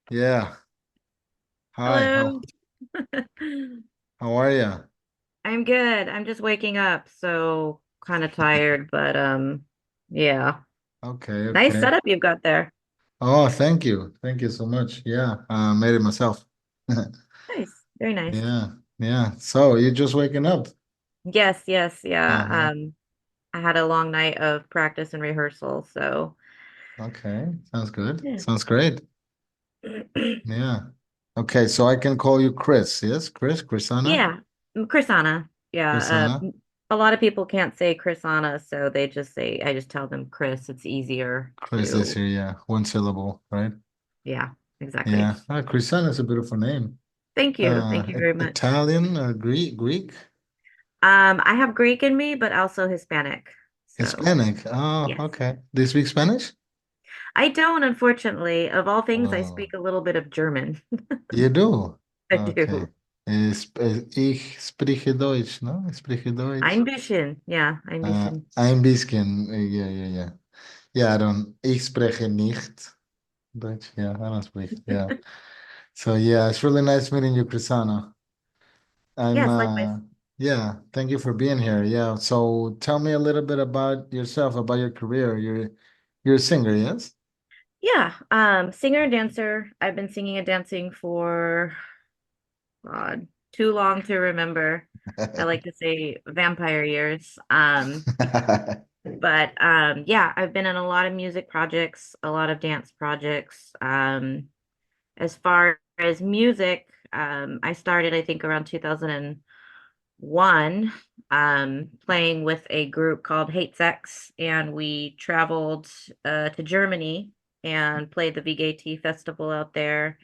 Yeah. Hi. Hello. How are you? I'm good. I'm just waking up, so kind of tired, but yeah. Okay, Nice okay. setup you've got there. Oh, thank you. Thank you so much. Yeah, made it myself. Nice. Very nice. Yeah, yeah. So you're just waking up. Yes, yes, yeah. Uh-huh. I had a long night of practice and rehearsal, so Okay. Sounds good. yeah. Sounds great. Yeah. Okay, so I can call you Chris, yes? KRISANNA? Yeah. KRISANNA. Yeah. KRISANNA? A lot of people can't say KRISANNA, so I just tell them Chris. It's easier Chris is to, here, yeah. One syllable, right? yeah, exactly. Yeah. KRISANNA is a beautiful name. Thank you. Thank you very much. Italian, Greek? I have Greek in me, but also Hispanic. So, Hispanic. Oh, yes. okay. Do you speak Spanish? I don't, unfortunately. Of all things, I Oh. speak a little bit of German. You do? I Okay. do. Ich spreche Deutsch, no? Ich spreche Deutsch. Ein bisschen. Yeah, ein bisschen. Ein bisschen. Yeah, yeah, yeah. Yeah, I don't. Ich spreche nicht Deutsch. Yeah, I don't speak. Yeah. So, yeah, it's really nice meeting you, Krisanna. I'm, Yes, likewise. yeah, thank you for being here. Yeah. So, tell me a little bit about yourself, about your career. You're a singer, yes? Yeah, singer and dancer. I've been singing and dancing for God, too long to remember. I like to say vampire years. But yeah, I've been in a lot of music projects, a lot of dance projects. As far as music, I started, I think, around 2001, playing with a group called Hate Sex, and we traveled to Germany and played the VGT festival out there.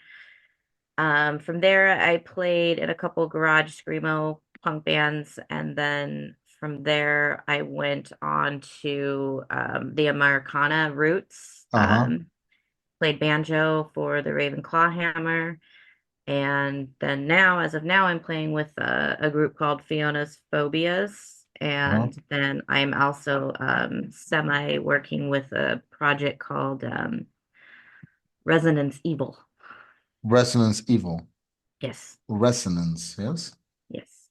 From there, I played in a couple garage screamo punk bands, and then from there, I went on to the Americana roots. Uh-huh. Played banjo for the Ravenclaw Hammer. And then now, as of now, I'm playing with a group called Fiona's Phobias. Uh-huh. And then I'm also semi working with a project called Resonance Evil. Resonance Evil. Yes, Resonance, yes? yes,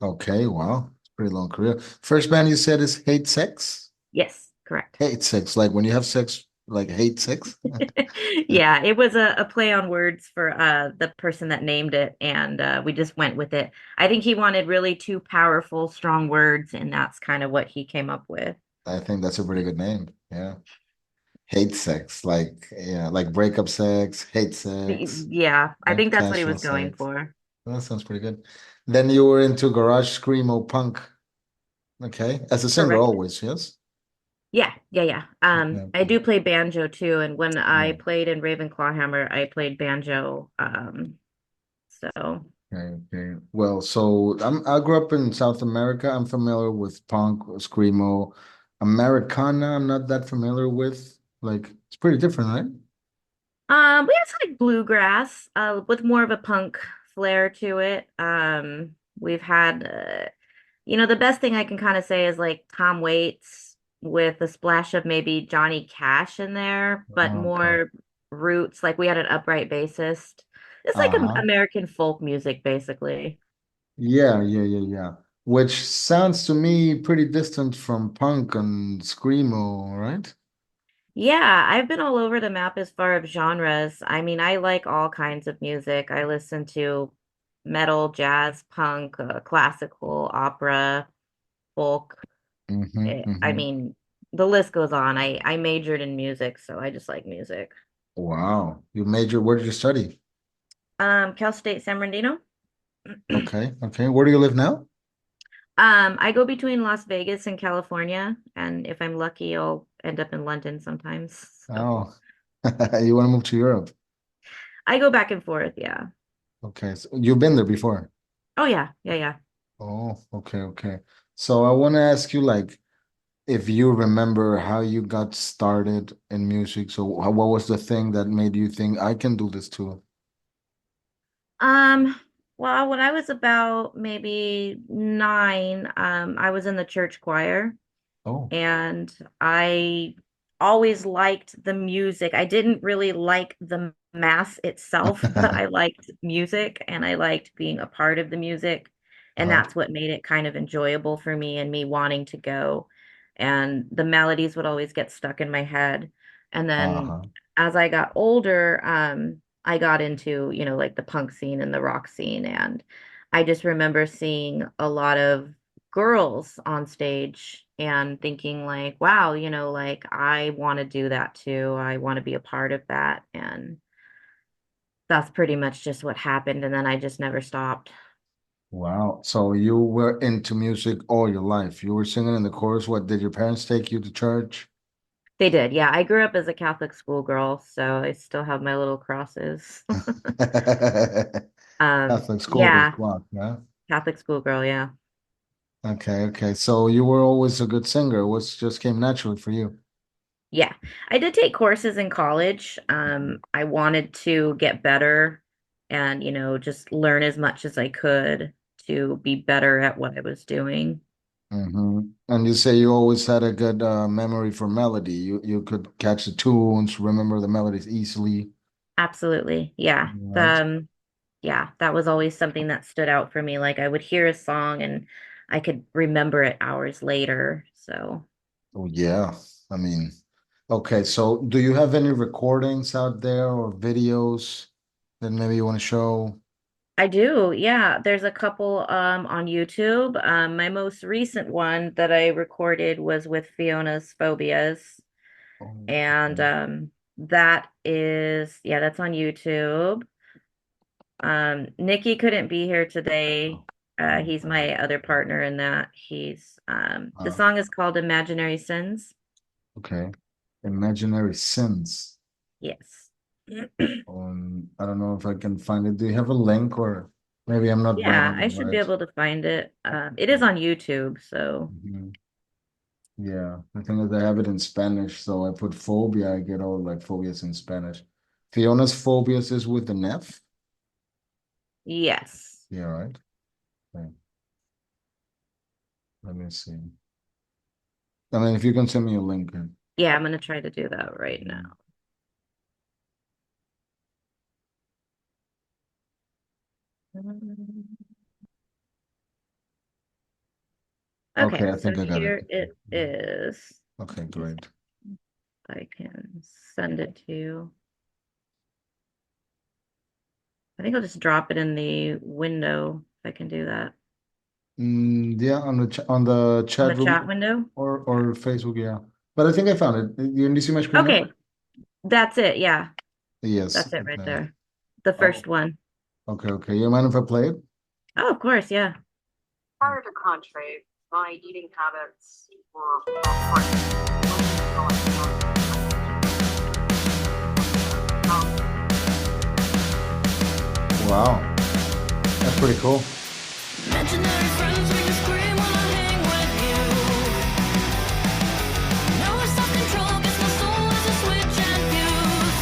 Okay, wow. It's a pretty long career. First band you said is Hate Sex? yes, correct. Hate sex, like when you have sex, like hate sex? Yeah, it was a play on words for the person that named it, and we just went with it. I think he wanted really two powerful, strong words, and that's kind of what he came up with. I think that's a pretty good name. Yeah. Hate sex, like yeah, like breakup sex, hate sex, Yeah, I like think that's what he casual was going sex. for. Well, that sounds pretty good. Then you were into garage screamo punk, okay? As a singer Correct. always, yes? Yeah, yeah, yeah. Okay. I do play banjo too, and when I Yeah. played in Ravenclaw Hammer, I played banjo. So Okay, okay. Well, so I grew up in South America. I'm familiar with punk, screamo, Americana. I'm not that familiar with. Like, it's pretty different, right? we have some like bluegrass, with more of a punk flair to it. We've had the best thing I can kind of say is like Tom Waits with a splash of maybe Johnny Cash in there, but Okay. more roots. Like we had an upright bassist. It's like Uh-huh. American folk music, basically. Yeah, yeah, yeah, yeah. Which sounds to me pretty distant from punk and screamo, right? Yeah, I've been all over the map as far as genres. I mean, I like all kinds of music. I listen to metal, jazz, punk, classical, opera, folk. Mm-hmm, I mm-hmm. mean, the list goes on. I majored in music, so I just like music. Wow. You major, where did you study? Cal State San Bernardino. Okay, okay. Where do you live now? I go between Las Vegas and California, and if I'm lucky, I'll end up in London sometimes. So Oh, you want to move to Europe? I go back and forth. Yeah. Okay, so you've been there before. Oh yeah, yeah, yeah. Oh, okay, okay. So I want to ask you, like, if you remember how you got started in music. So what was the thing that made you think I can do this too? Um, well, when I was about maybe 9, I was in the church choir, Oh, and I always liked the music. I didn't really like the mass itself, but I liked music and I liked being a part of the music. And Uh-huh. that's what made it kind of enjoyable for me and me wanting to go. And the melodies would always get stuck in my head. And then Uh-huh. as I got older, I got into, like the punk scene and the rock scene. And I just remember seeing a lot of girls on stage and thinking like, wow, like I want to do that too. I want to be a part of that. And that's pretty much just what happened. And then I just never stopped. Wow. So you were into music all your life. You were singing in the chorus. What, did your parents take you to church? They did. Yeah. I grew up as a Catholic schoolgirl, so I still have my little crosses. Catholic school goes Yeah, block, yeah. Catholic schoolgirl, yeah. Okay, okay. So you were always a good singer. What just came naturally for you? Yeah. I did take courses in college. I wanted to get better and, just learn as much as I could to be better at what I was doing. And you say you always had a good memory for melody. You could catch the tunes, remember the melodies easily, Absolutely. Yeah. right? Yeah, that was always something that stood out for me. Like I would hear a song and I could remember it hours later. So Oh yeah. I mean, okay, so do you have any recordings out there or videos that maybe you want to show? I do. Yeah, there's a couple on YouTube. My most recent one that I recorded was with Fiona's Phobias. Oh, And okay. that's on YouTube. Nikki couldn't be here today. He's my other partner in that. The Uh, song is called Imaginary Sins. okay. Imaginary Sins. Yes. I don't know if I can find it. Do you have a link or maybe I'm not Yeah, browsing I should be right? able to find it. It is on YouTube, so Mhm. Yeah, the thing is I have it in Spanish, so I put phobia, I get all like phobias in Spanish. Fiona's phobias is with an F? yes. Yeah, right. Okay, let me see. I mean, if you can send me a link. Yeah, I'm gonna try to do that right Mhm. now. Okay, Okay, I so think I got it. here it is. Okay, Let me see great. if I can send it to you. I think I'll just drop it in the window if I can do that. Yeah, on the ch on the On chat the room chat window? or Facebook, yeah. But I think I found it. You see my screen now? Okay, that's it. Yeah, Yes. that's it right Okay. there. The Oh, first one. okay, okay. You mind if I play it? Oh, of course, yeah. Prior to Contrave, my eating habits were great. Wow, that's pretty cool. Imaginary friends make you scream when I hang with you. No self-control, guess my soul is a switch and fuse.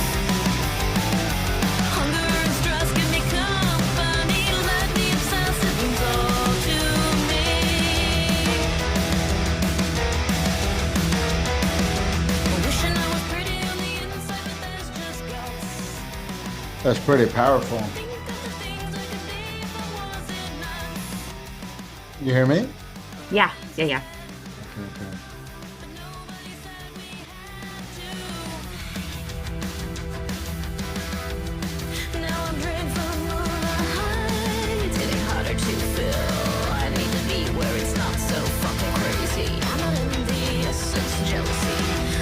Hunger and stress give me company. Let me obsess, it means all to me. Wishing I was pretty on the inside, but there's just guts. That's pretty powerful. Think of the things I could be if I wasn't nuts. You hear me? Yeah, yeah, yeah. Okay, okay. But nobody said we had to. Now I'm drained from all the heights, getting harder to fill. I need to be where it's not so fucking crazy. I'm not envious, it's jealousy.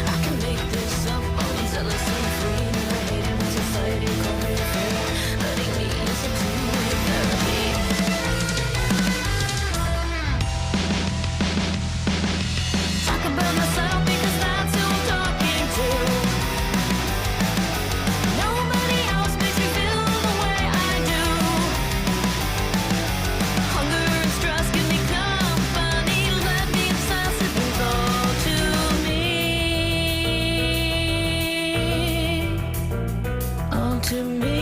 I can make this up, all zealous and free. Never hated when society called me afraid. Letting me listen to your therapy. Talk about myself because that's who I'm talking to. Nobody else makes me feel the way I do. Hunger and stress give me company. Let me obsess, it means all to me. All to me.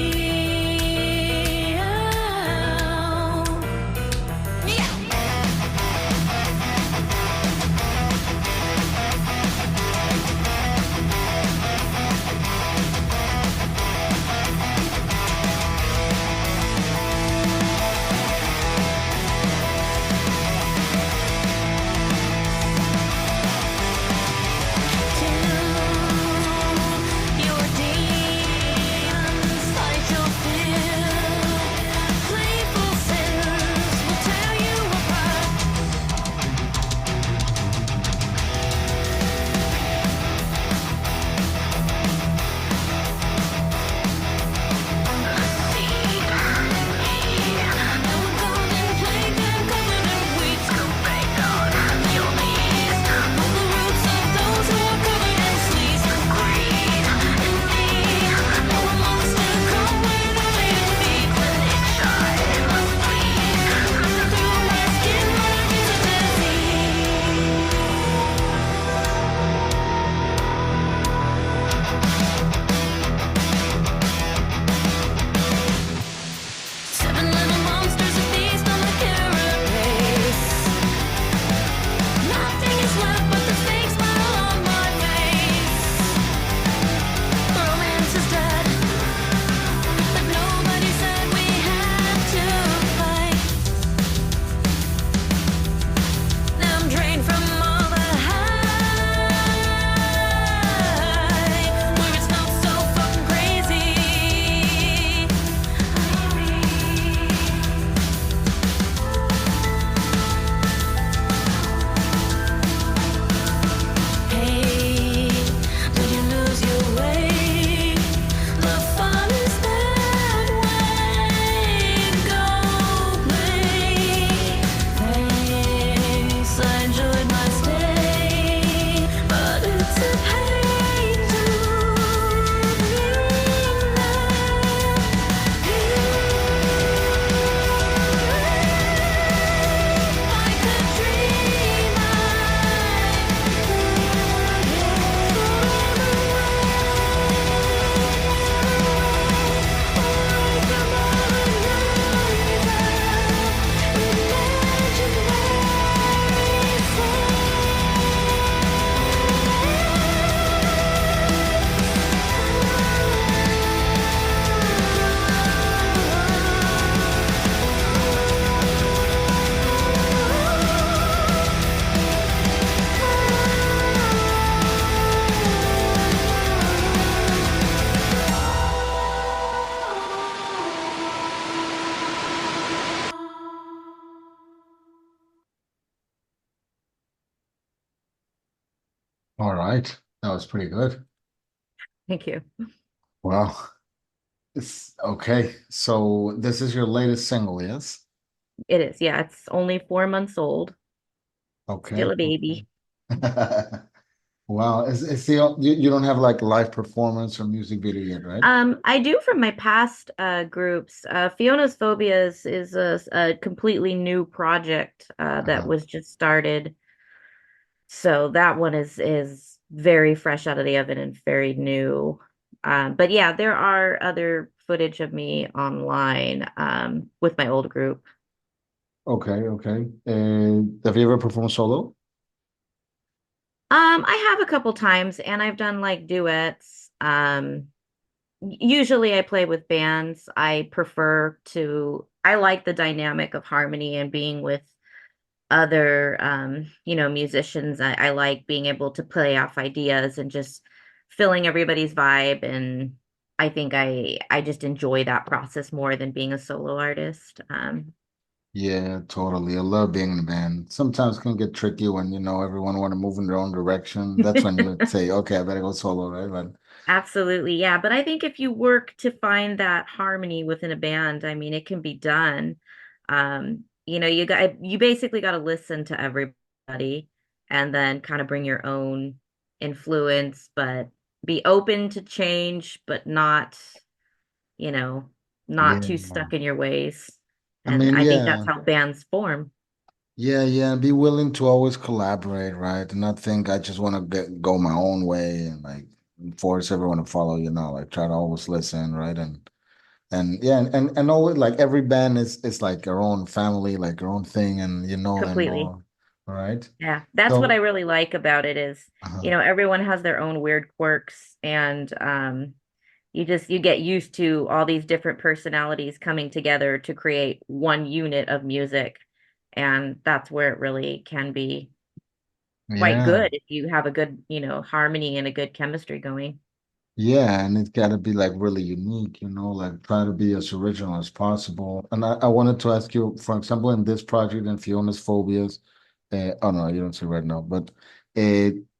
right. That was pretty good. Thank you. Well, it's okay. So this is your latest single, yes? It is. Yeah, it's only 4 months old. Still Okay. a baby. Wow. It's you don't have like live performance or music video yet, right? I do from my past groups. Fiona's Phobias is a completely new project that Uh-huh. was just started. So that one is very fresh out of the oven and very new. But yeah, there are other footage of me online with my old group. Okay, okay. And have you ever performed solo? I have a couple times, and I've done like duets. Usually I play with bands. I like the dynamic of harmony and being with other musicians. I like being able to play off ideas and just filling everybody's vibe. And I think I just enjoy that process more than being a solo artist. Yeah, totally. I love being in a band. Sometimes it can get tricky when, everyone want to move in their own direction. That's when you say, okay, I better go solo, right? But Absolutely, yeah. But I think if you work to find that harmony within a band, I mean, it can be done. You basically got to listen to everybody and then kind of bring your own influence, but be open to change, but you know, not yeah. too stuck in your ways. I And mean, I think that's yeah. how bands form. Yeah, yeah, and be willing to always collaborate, right? And not think I just want to go my own way and like force everyone to follow, like try to always listen, right? And yeah, and always like every band is like their own family, like their own thing, and you know them Completely. all, right? Yeah, that's what I So, really like about it is, uh everyone has their own weird quirks and you get used to all these different personalities coming together to create one unit of music. And that's where it really can be quite yeah. good if you have a good, harmony and a good chemistry going. Yeah, and it's got to be like really unique, like try to be as original as possible. And I wanted to ask you, for example, in this project in Fiona's Phobias, oh no, you don't see right now, but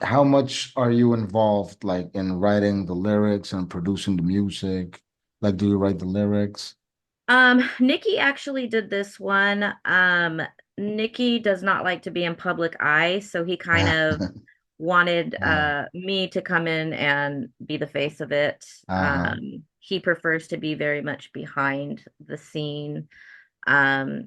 how much are you involved like in writing the lyrics and producing the music? Like, do you write the lyrics? Nikki actually did this one. Nikki does not like to be in public eye, so he kind of wanted Uh, me to come in and be the face of it. uh-huh. He prefers to be very much behind the scene.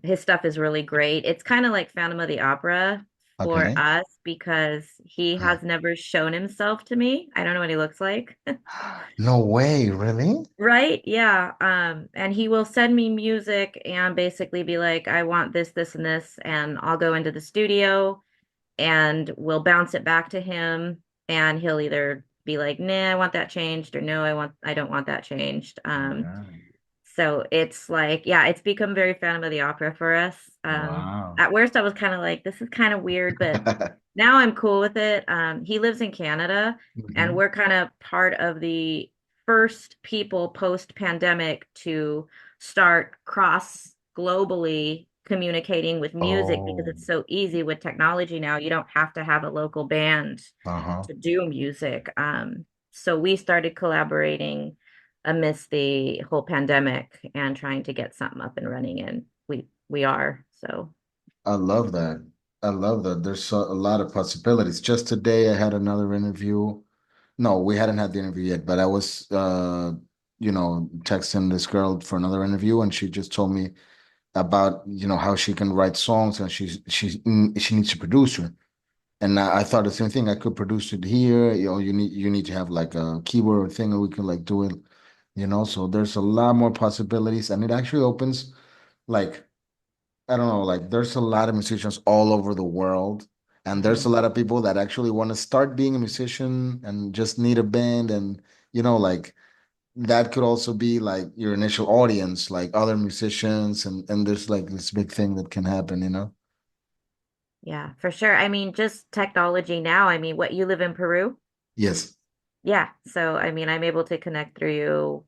His stuff is really great. It's kind of like Phantom of the Opera for Okay. us because he has never shown himself to me. I don't know what he looks like. No way, really? Right? Yeah. And he will send me music and basically be like, I want this, this, and this, and I'll go into the studio and we'll bounce it back to him, and he'll either be like, nah, I want that changed, or no, I don't want that changed. Yeah. So it's like, yeah, it's become very Phantom of the Opera for us. Wow. At first I was kind of like, this is kind of weird, but now I'm cool with it. He lives in Canada, and Mhm. we're kind of part of the first people post-pandemic to start cross globally communicating with music because Oh, it's so easy with technology now. You don't have to have a local band uh-huh. to do music. So we started collaborating amidst the whole pandemic and trying to get something up and running, and we are. So I love that. I love that. There's a lot of possibilities. Just today, I had another interview. No, we hadn't had the interview yet, but I was, texting this girl for another interview, and she just told me about, how she can write songs, and she needs a producer. And I thought the same thing. I could produce it here. You need to have like a keyboard thing, and we can like do it. So there's a lot more possibilities, and it actually opens like. I don't know, like there's a lot of musicians all over the world, and there's a mhm. lot of people that actually want to start being a musician and just need a band, and like that could also be like your initial audience, like other musicians, and there's like this big thing that can happen. Yeah, for sure. I mean, just technology now. I mean, what, you live in Peru? Yes. Yeah. So, I mean, I'm able to connect through you.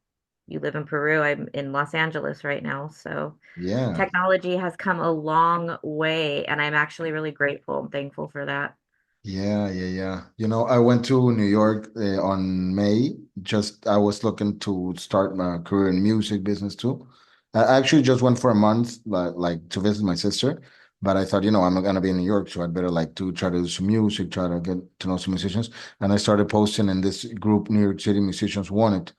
You live in Peru. I'm in Los Angeles right now. So, Yeah. technology has come a long way, and I'm actually really grateful and thankful for that. Yeah, yeah, yeah. I went to New York on May. Just I was looking to start my career in music business too. I actually just went for a month, like to visit my sister. But I thought, I'm gonna be in New York, so I'd better like to try to do some music, try to get to know some musicians. And I started posting in this group, New York City Musicians Wanted.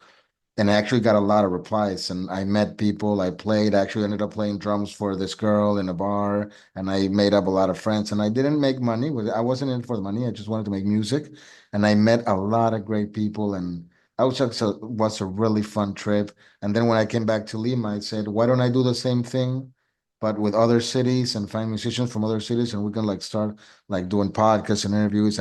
And I actually got a lot of replies, and I met people. I played, actually ended up playing drums for this girl in a bar, and I made up a lot of friends. And I didn't make money with it. I wasn't in it for the money. I just wanted to make music. And I met a lot of great people, and I was a really fun trip. And then when I came back to Lima, I said, why don't I do the same thing, but with other cities and find musicians from other cities, and we can like start like doing podcasts and interviews.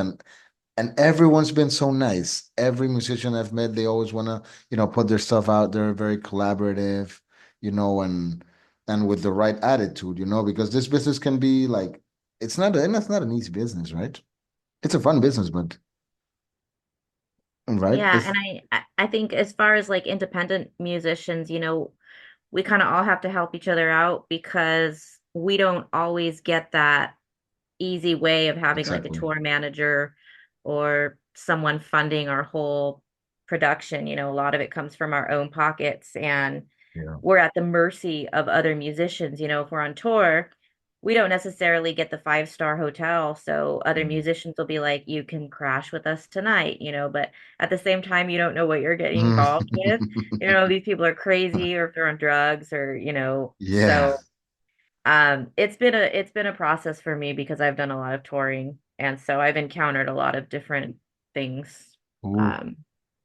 And everyone's been so nice. Every musician I've met, they always want to, put their stuff out there, very collaborative, and with the right attitude, because this business can be like, it's not an easy business, right? It's a fun business, but right? Yeah, It's and I think as far as like independent musicians, we kind of all have to help each other out because we don't always get that easy way of having like a exactly. tour manager or someone funding our whole production. A lot of it comes from our own pockets, and Yeah. we're at the mercy of other musicians. If we're on tour, we don't necessarily get the five-star hotel. So other Mm. musicians will be like, you can crash with us tonight, but at the same time, you don't know what you're getting involved with. These people are crazy or if they're on drugs or, Yeah. so it's been a process for me because I've done a lot of touring, and so I've encountered a lot of different things. Ooh, Um,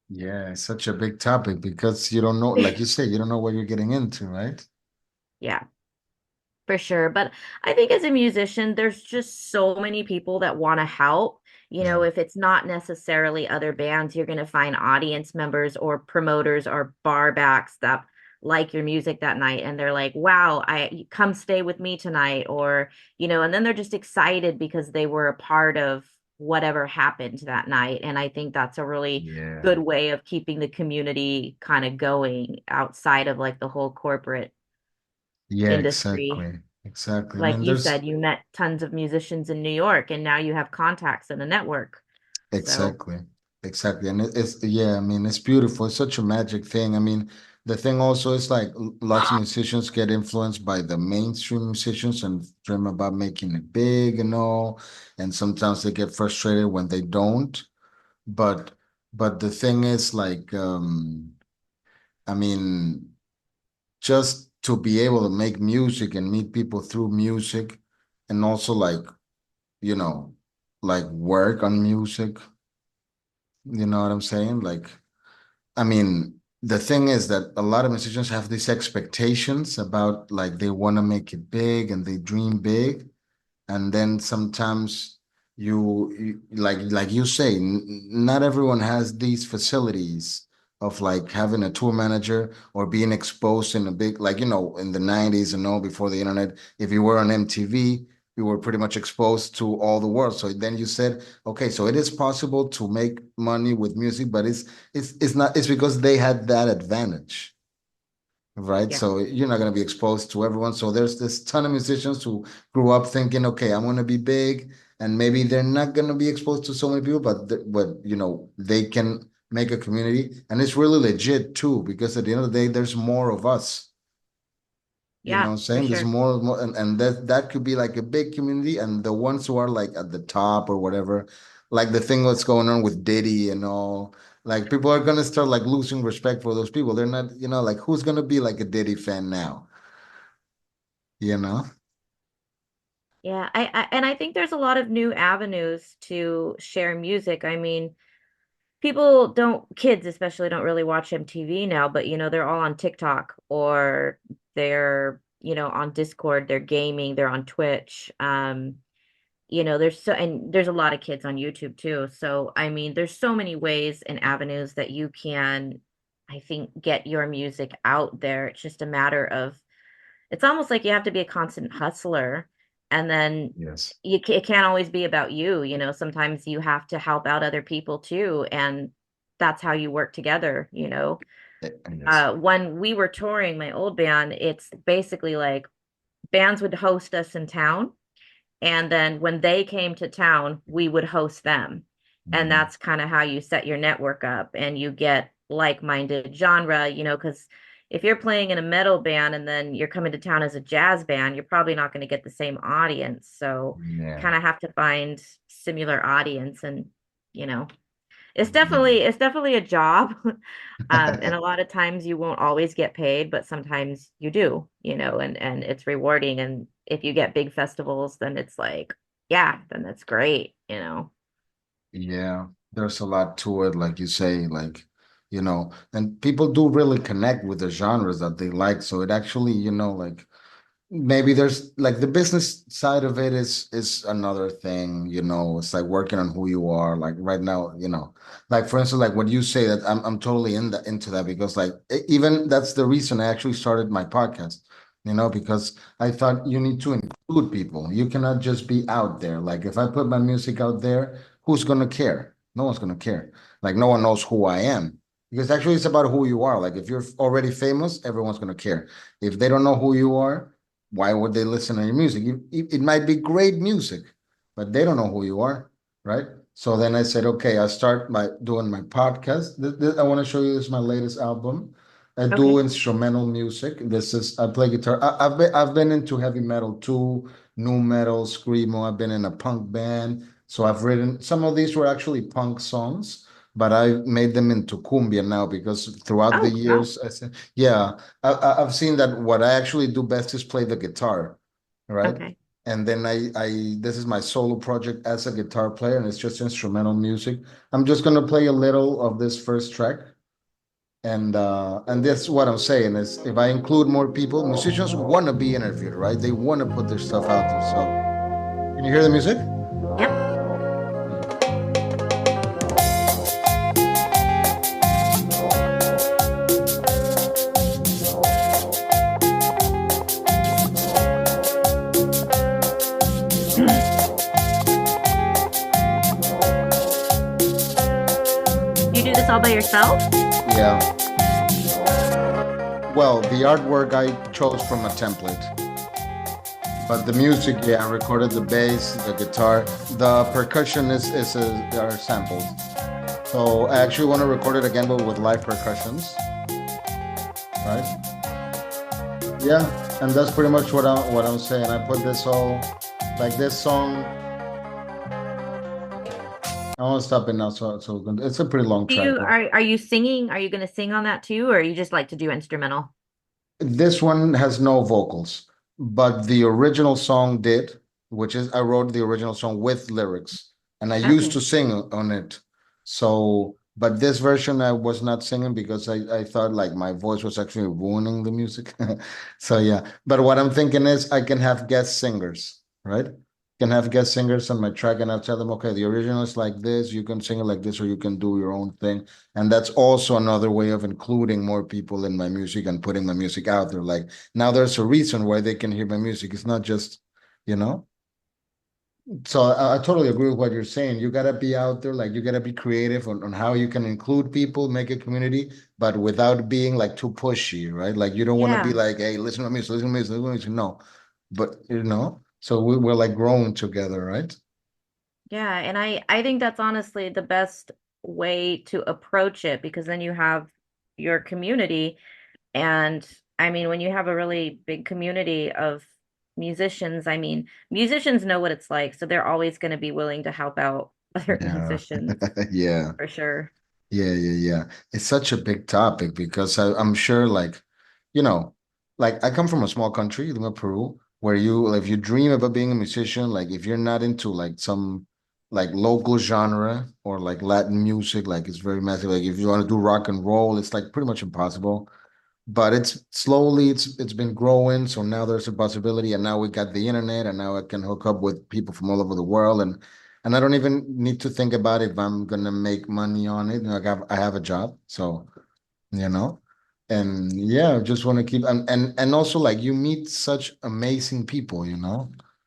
yeah, it's such a big topic because you don't know, like you say, you don't know what you're getting into, right? yeah, for sure. But I think as a musician, there's just so many people that want to help. Yeah. If it's not necessarily other bands, you're going to find audience members or promoters or bar backs that like your music that night, and they're like, "Wow, I come stay with me tonight," or and then they're just excited because they were a part of whatever happened that night. And I think that's a really Yeah. good way of keeping the community kind of going outside of like the whole corporate Yeah, industry. exactly. Exactly. I Like mean, you there's said, you met tons of musicians in New York and now you have contacts and a network. So, exactly. Exactly. And yeah, I mean, it's beautiful. It's such a magic thing. I mean, the thing also is like lots of musicians get influenced by the mainstream musicians and dream about making it big and all. And sometimes they get frustrated when they don't. But but the thing is like I mean, just to be able to make music and meet people through music and also you know, like work on music. You know what I'm saying? Like, I mean, the thing is that a lot of musicians have these expectations about like they want to make it big and they dream big. And then sometimes like you say, not everyone has these facilities of like having a tour manager or being exposed in a big, like, in the 90s and all before the internet, if you were on MTV, you were pretty much exposed to all the world. So then you said, okay, so it is possible to make money with music, but it's not, it's because they had that advantage. Right. yeah. So you're not going to be exposed to everyone. So there's this ton of musicians who grew up thinking, okay, I'm going to be big, and maybe they're not going to be exposed to so many people, but they can make a community, and it's really legit too, because at the end of the day, there's more of us. You know Yeah, what I'm for saying? There's sure. more, and that could be like a big community, and the ones who are like at the top or whatever, like the thing that's going on with Diddy and all, like people are gonna start like losing respect for those people. They're not, like who's gonna be like a Diddy fan now? You know? Yeah, and I think there's a lot of new avenues to share music. I mean, kids especially don't really watch MTV now, but they're all on TikTok or they're, on Discord, they're gaming, they're on Twitch. There's a lot of kids on YouTube too. So, I mean, there's so many ways and avenues that you can, I think, get your music out there. It's just a matter of, it's almost like you have to be a constant hustler. And then Yes. it can't always be about you. Sometimes you have to help out other people too. And that's how you work together. Yes. When we were touring my old band, it's basically like bands would host us in town And then when they came to town, we would host them. And Mhm. that's kind of how you set your network up and you get like-minded genre, because if you're playing in a metal band and then you're coming to town as a jazz band, you're probably not going to get the same audience. So you Yeah. kind of have to find similar audience and, you know, it's Yeah. definitely a job. And a lot of times you won't always get paid, but sometimes you do, and it's rewarding. And if you get big festivals, then it's like, yeah, then that's great. Yeah, there's a lot to it, like you say, like, and people do really connect with the genres that they like. So it actually, like maybe there's like the business side of it is another thing, it's like working on who you are. Like right now, like for instance, like what you say that I'm totally into that because like even that's the reason I actually started my podcast, because I thought you need to include people. You cannot just be out there. Like if I put my music out there, who's gonna care? No one's gonna care. Like no one knows who I am. Because actually it's about who you are. Like if you're already famous, everyone's gonna care. If they don't know who you are, why would they listen to your music? It might be great music, but they don't know who you are, right? So then I said, okay, I'll start by doing my podcast. I want to show you, this is my latest album. I do Okay. instrumental music. I play guitar. I've been into heavy metal too, new metal, screamo. I've been in a punk band. So I've written some of these were actually punk songs, but I made them into cumbia now because throughout the Oh, wow. years, I said, yeah, I've seen that what I actually do best is play the guitar, right? Okay. And then this is my solo project as a guitar player, and it's just instrumental music. I'm just gonna play a little of this first track, and that's what I'm saying is if I include more people, musicians want to be interviewed, right? They want to put their stuff out there. So, can you hear the music? Yep. You do this all by yourself? Yeah. Well, the artwork I chose from a template. But the music, yeah, I recorded the bass, the guitar, the percussion are samples. So I actually want to record it again, but with live percussions, right? Yeah, and that's pretty much what I'm saying. I put this all like this song. I want to stop it now, so it's a pretty long Do track. you are you singing? Are you going to sing on that too, or you just like to do instrumental? This one has no vocals, but the original song did, which is I wrote the original song with lyrics, and I used Okay. to sing on it. So, but this version I was not singing because I thought like my voice was actually ruining the music. So yeah, but what I'm thinking is I can have guest singers, right? Can have guest singers on my track, and I'll tell them, okay, the original is like this, you can sing it like this, or you can do your own thing. And that's also another way of including more people in my music and putting my music out there. Like now there's a reason why they can hear my music. It's not just, you know? So I totally agree with what you're saying. You gotta be out there, like you gotta be creative on how you can include people, make a community, but without being like too pushy, right? Like you don't want to be Yeah. like, hey, listen to me, listen to me, listen to me. No, but so we're like growing together, right? Yeah, and I think that's honestly the best way to approach it because then you have your community. And I mean, when you have a really big community of musicians, I mean, musicians know what it's like, so they're always going to be willing to help out other Yeah. musicians Yeah. for sure. Yeah, yeah, yeah. It's such a big topic because I'm sure, you know, like I come from a small country, Lima, Peru, where if you dream about being a musician, like if you're not into like some like local genre or like Latin music, like it's very massive. Like if you want to do rock and roll, it's like pretty much impossible. But it's been growing, so now there's a possibility, and now we got the internet, and now I can hook up with people from all over the world, and I don't even need to think about if I'm gonna make money on it. Like I have a job, so you know, and yeah, I just want to keep and also like you meet such amazing people,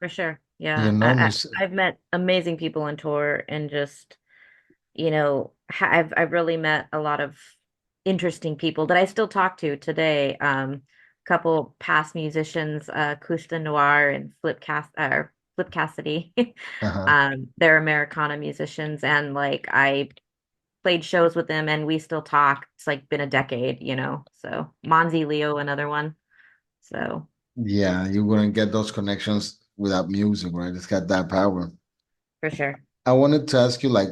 For sure. Yeah. you know, mus I've met amazing people on tour and just, I've really met a lot of interesting people that I still talk to today. Couple past musicians, Kusta Noir and Flip Cast, with Cassidy. Uh-huh. They're Americana musicians, and like I played shows with them, and we still talk. It's like been a decade, you know. So Monzi Leo, another one. So Yeah, you wouldn't get those connections without music, right? It's got that power. for sure. I wanted to ask you, like,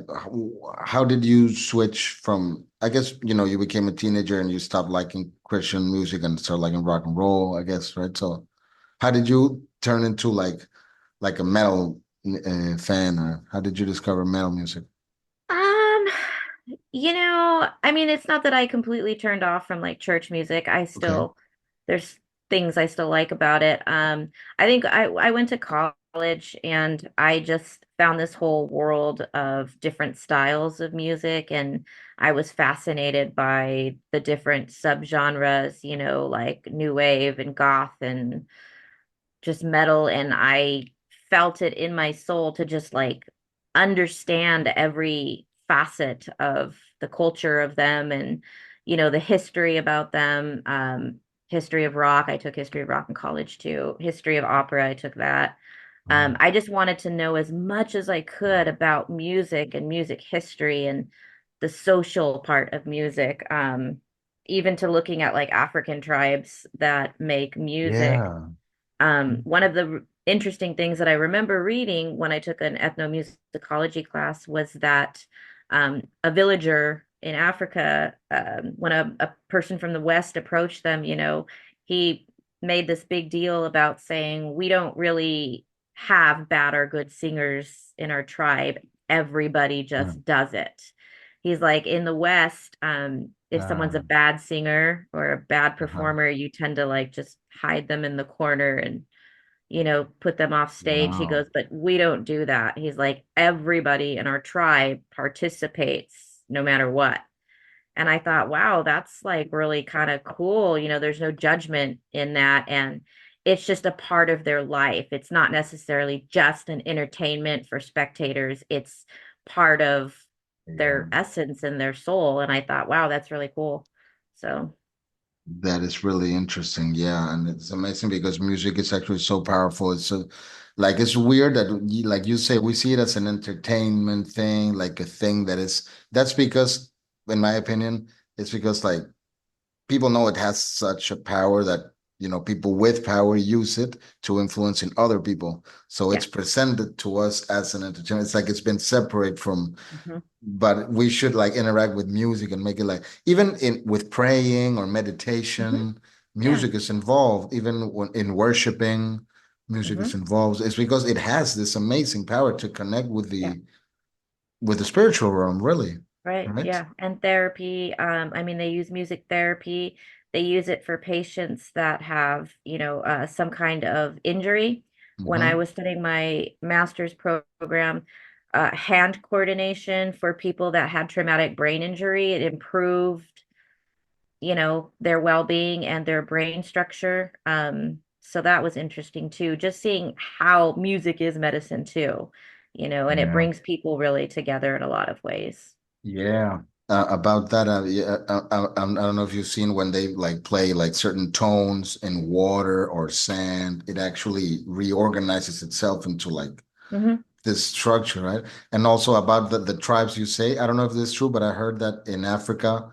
how did you switch from, I guess, you became a teenager and you stopped liking Christian music and started liking rock and roll, I guess, right? So how did you turn into like a metal fan, or how did you discover metal music? Um, I mean, it's not that I completely turned off from like church music. Okay. There's things I still like about it. I think I went to college and I just found this whole world of different styles of music, and I was fascinated by the different subgenres, like new wave and goth and just metal, and I felt it in my soul to just like understand every facet of the culture of them, and the history about them. History of rock, I took history of rock in college too. History of opera, I took that. I just wanted to know as much as I could about music and music history and the social part of music, even to looking at like African tribes that make music. Yeah. One of the interesting things that I remember reading when I took an ethnomusicology class was that a villager in Africa, when a person from the West approached them, he made this big deal about saying, we don't really have bad or good singers in our tribe. Everybody Uh, just does it. He's like, in the West, if someone's a uh, bad singer or a bad uh-huh. performer, you tend to like just hide them in the corner and, put them off stage. He Wow. goes, but we don't do that. He's like, everybody in our tribe participates no matter what. And I thought, wow, that's like really kind of cool. There's no judgment in that. And it's just a part of their life. It's not necessarily just an entertainment for spectators, it's part of Yeah. their essence and their soul. And I thought, wow, that's really cool. So, That is really interesting. Yeah, and it's amazing because music is actually so powerful. It's so like it's weird that like you say, we see it as an entertainment thing, like a thing that's because, in my opinion, it's because like people know it has such a power that people with power use it to influence in other people. So yeah. it's presented to us as an entertainment. It's like it's been separate from, Hmm. but we should like interact with music and make it like even in with praying or Hmm. meditation, Yeah. music is involved. Even when in worshiping, music is Hmm. involved. It's because it has this amazing power to connect with Yeah. the spiritual realm, really, Right. right? Yeah. And therapy. I mean, they use music therapy. They use it for patients that have, some kind of injury. When I Hmm. was studying my master's program, hand coordination for people that had traumatic brain injury, it improved, their well-being and their brain structure. So that was interesting too, just seeing how music is medicine too, and it Yeah. brings people really together in a lot of ways. Yeah. About that, yeah, I don't know if you've seen when they like play like certain tones in water or sand, it actually reorganizes itself into like Hmm. this structure, right? And also about the tribes you say, I don't know if this is true, but I heard that in Africa,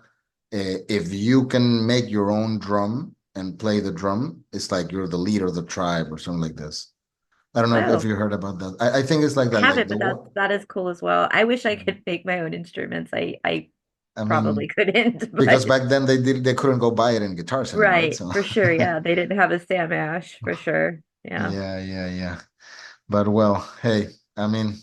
if you can make your own drum and play the drum, it's like you're the leader of the tribe or something like this. I don't know if Wow. you heard about that. I think it's like I that, like haven't, the but one. that is cool as well. I wish I could make my own instruments. I I probably mean, couldn't, because but back then they couldn't go buy it in Guitar Center, right? right, So for sure. Yeah, they didn't have a Sam Ash for sure. Yeah. yeah, yeah, yeah. But well, hey, I mean,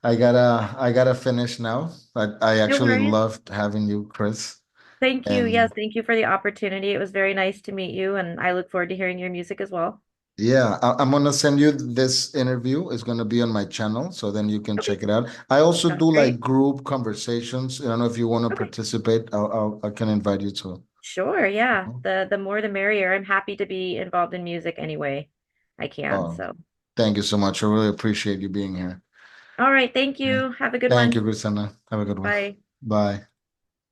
I gotta finish now. But I No actually worries. loved having you, Chris. Thank you. Yes, And thank you for the opportunity. It was very nice to meet you, and I look forward to hearing your music as well. yeah, I'm gonna send you this interview. It's gonna be on my channel, so then you can Okay. check it out. I also Sounds do like great. group conversations. I don't know if you want to Okay. participate. I can invite you to. Sure. Yeah. The more the merrier. I'm happy to be involved in music anyway. I can. Oh, So, thank you so much. I really appreciate you being here. all right. Thank Okay. you. Have a good Thank you, one. Krisanna. Have a good one. Bye. Bye.